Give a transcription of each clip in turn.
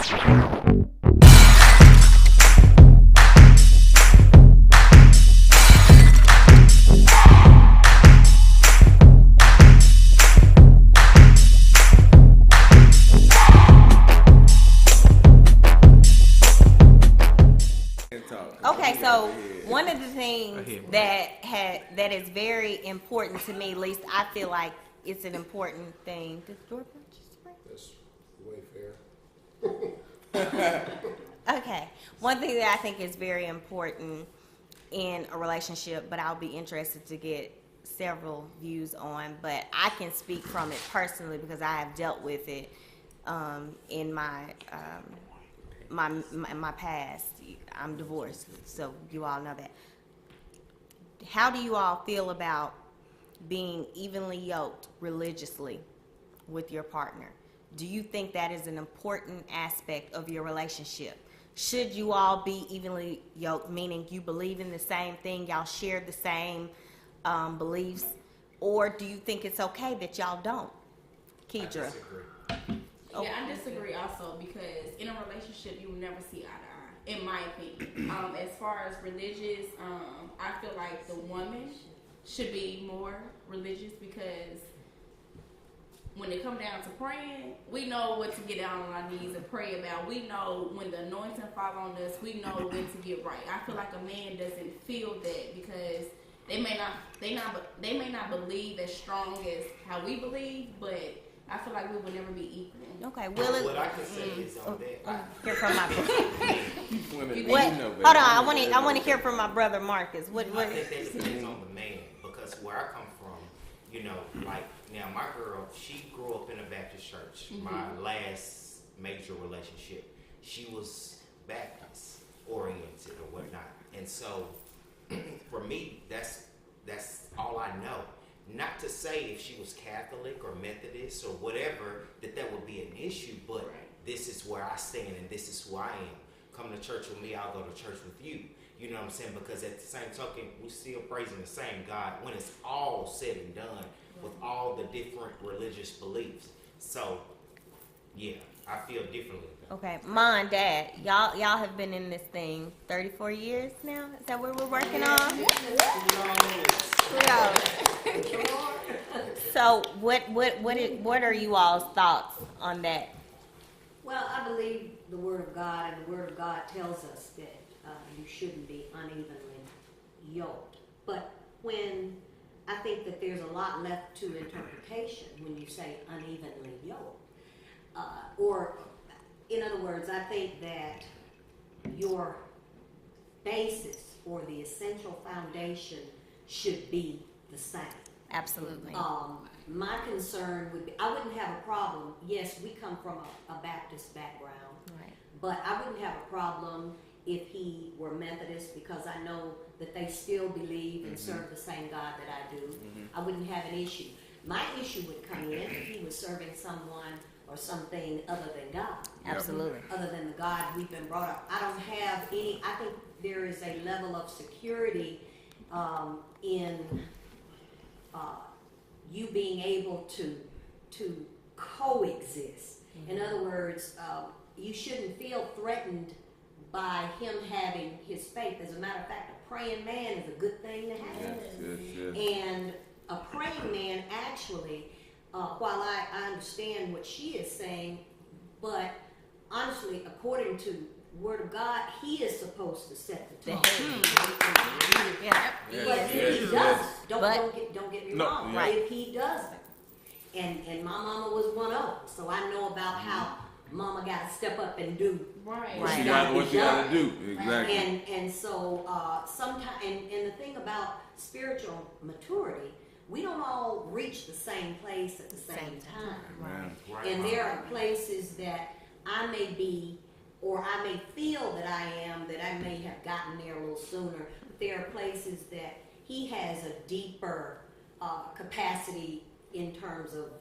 Okay, so one of the things that is very important to me, at least I feel like it's an important thing. Does the doorbell just ring? That's way fair. Okay, one thing that I think is very important in a relationship, but I'll be interested to get several views on. But I can speak from it personally because I have dealt with it in my past. I'm divorced, so you all know that. How do you all feel about being evenly yoked religiously with your partner? Do you think that is an important aspect of your relationship? Should you all be evenly yoked, meaning you believe in the same thing, y'all share the same beliefs, or do you think it's okay that y'all don't? Kedra. I disagree. Yeah, I disagree also because in a relationship you will never see eye to eye, in my opinion. As far as religious, I feel like the woman should be more religious because when it come down to praying, we know what to get down on our knees and pray about. We know when the anointing fall on us, we know when to get right. I feel like a man doesn't feel that because they may not believe as strong as how we believe, but I feel like we will never be equal. Okay, What I can say is on that. Hear from my What? Hold on, I want to hear from my brother Marcus. What? I think that depends on the man because where I come from, you know, like now my girl, she grew up in a Baptist church. Mm-hmm. My last major relationship, she was Baptist oriented or whatnot, and so for me, that's all I know. Not to say if she was Catholic or Methodist or whatever that would be an issue, but this is where I stand and this is who I am. Come to church with me, I'll go to church with you. You know what I'm saying? Because at the same token, we're still praising the same God when it's all said and done with all the different religious beliefs. So, yeah, I feel differently. Okay, Mom, Dad, y'all have been in this thing 34 years now. Is that what we're working on? So, what are you all's thoughts on that? Well, I believe the Word of God, and the Word of God tells us that you shouldn't be unevenly yoked. But when I think that there's a lot left to interpretation when you say unevenly yoked, or in other words, I think that your basis or the essential foundation should be the same. Absolutely. My concern would be, I wouldn't have a problem, yes, we come from a Baptist background, Right. but I wouldn't have a problem if he were Methodist because I know that they still believe and serve the same God that I do. I wouldn't have an issue. My issue would come in if he was serving someone or something other than God. Absolutely. Other than the God we've been brought up. I don't have any, I think there is a level of security in you being able to coexist. In other words, you shouldn't feel threatened by him having his faith. As a matter of fact, a praying man is a good thing to have. Yes. And a praying man actually, while I understand what she is saying, but honestly, according to the Word of God, he is supposed to set the tone. Yeah. But if he does, don't get me wrong. Right. If he doesn't, and my mama was one of them, so I know about how mama got to step up and do Right. What you got to do. Exactly. And so sometimes, and the thing about spiritual maturity, we don't all reach the same place at the same time. Right. And there are places that I may be, or I may feel that I am, that I may have gotten there a little sooner. But there are places that he has a deeper capacity in terms of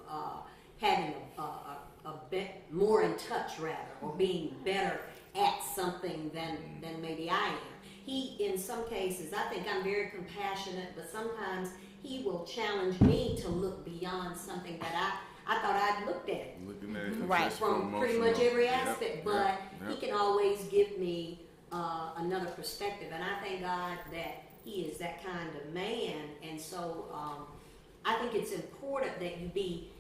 having a bit more in touch, rather, or being better at something than maybe I am. He, in some cases, I think I'm very compassionate, but sometimes he will challenge me to look beyond something that I thought I'd looked at it Looking at it Right. just from pretty emotional. much every Yep, aspect, yep, but yep. he can always give me another perspective, and I thank God that he is that kind of man. And so I think it's important that you be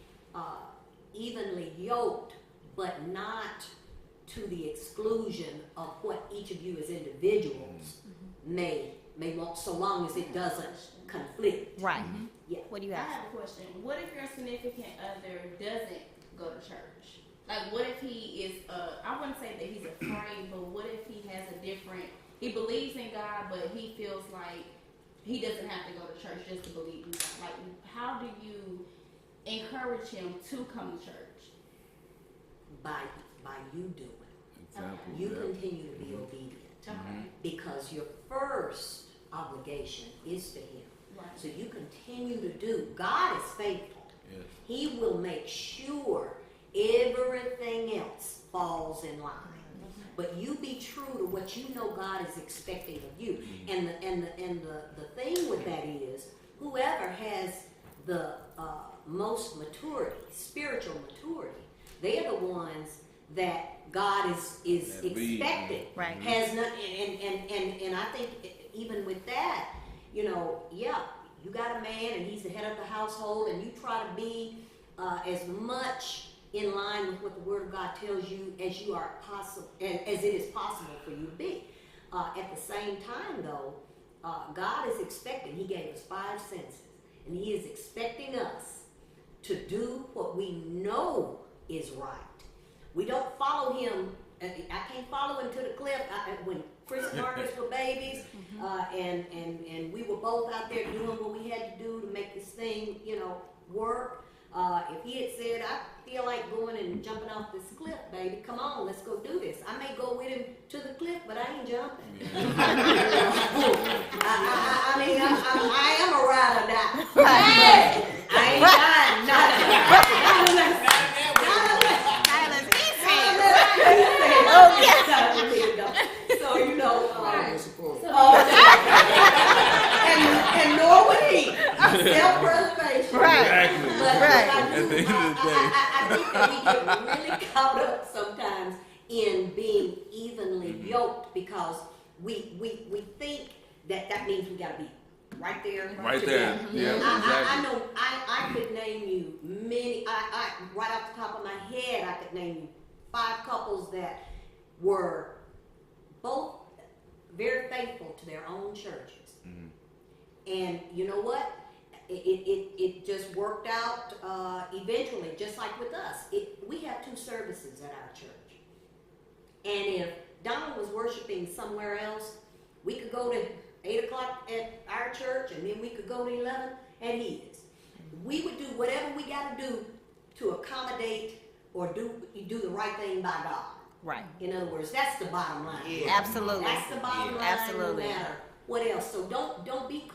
evenly yoked, but not to the exclusion of what each of you as individuals may want, so long as it doesn't conflict. Right. Yeah. What do you I have? have a question. What if your significant other doesn't go to church? Like, what if he is, I wouldn't say that he's afraid, but what if he has a different, he believes in God, but he feels like he doesn't have to go to church just to believe in God? Like, how do you encourage him to come to church? By you doing. Example, You yeah. continue to be obedient. Okay. Because your first obligation is to him. Right. So you continue to do. God is faithful. Yes. He will make sure everything else falls in line. But you be true to what you know God is expecting of you. And the thing with that is, whoever has the most maturity, spiritual maturity, they're the ones that God is That lead, expecting. Right. Has not, and I think even with that, you know, yeah, you got a man and he's the head of the household, and you try to be as much in line with what the Word of God tells you as you are possible, as it is possible for you to be. At the same time, though, God is expecting. He gave us 5 senses, and He is expecting us to do what we know is right. We don't follow Him. I can't follow Him to the cliff. When Chris and Marcus were babies, and we were both out there doing what we had to do to make this thing, you know, work. If he had said, I feel like going and jumping off this cliff, baby, come on, let's go do this. I may go with him to the cliff, but I ain't jumping. I mean, I am a ride or die. I ain't dying, So, you know, and nor would he. Self-preservation. Right. Exactly. But Right. At the end of the day. I think that we get really caught up sometimes in being evenly yoked, because we think that means we gotta be right there. Right there. together. Yeah, I exactly. know I could name you many, I right off the top of my head, I could name you 5 couples that were both very faithful to their own churches. And you know what? It just worked out eventually, just like with us. We have 2 services at our church. And if Donald was worshiping somewhere else, we could go to 8 o'clock at our church, and then we could go to 11 at his. We would do whatever we got to do to accommodate or do the right thing by God. Right. In other words, that's the bottom line. Yeah. Absolutely. That's the bottom line, Absolutely. no matter what else. So don't be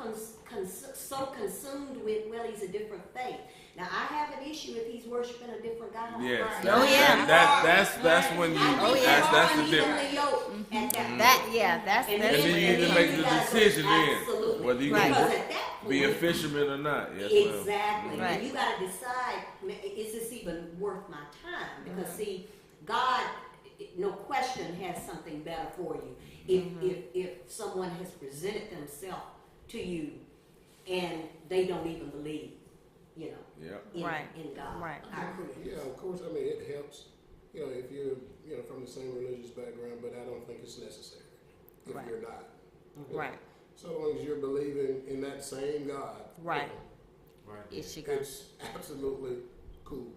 so consumed with, well, he's a different faith. Now, I have an issue if he's worshiping a different God. Yes. Right. Oh, yeah. That's when you. I think That's we're the difference. unevenly yoked at that That's And And then you need to make the decision Absolutely. then whether you Right. Because gonna at that be a point, fisherman or not. Yes, ma'am. exactly. Right. And you got to decide, is this even worth my time? Because see, God, no question, has something better for you. If someone has presented themselves to you and they don't even believe, you know, Yeah. Right. in God. Right. Our Creator. Yeah, of course. I mean, it helps, if you're, from the same religious background, but I don't think it's necessary if Right. you're not. Right. So long as you're believing in that same God. Right. Right. It should go. It's absolutely cool.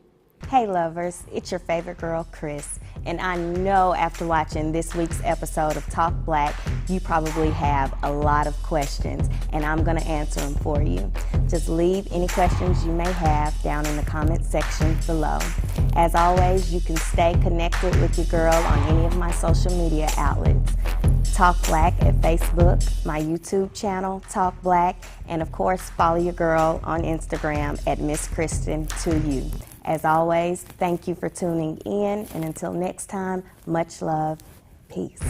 Hey lovers, it's your favorite girl, Chris, and I know after watching this week's episode of Talk Black, you probably have a lot of questions, and I'm going to answer them for you. Just leave any questions you may have down in the comment section below. As always, you can stay connected with your girl on any of my social media outlets. Talk Black at Facebook, my YouTube channel, Talk Black, and of course, follow your girl on Instagram at Miss Kristen to you. As always, thank you for tuning in, and until next time, much love. Peace.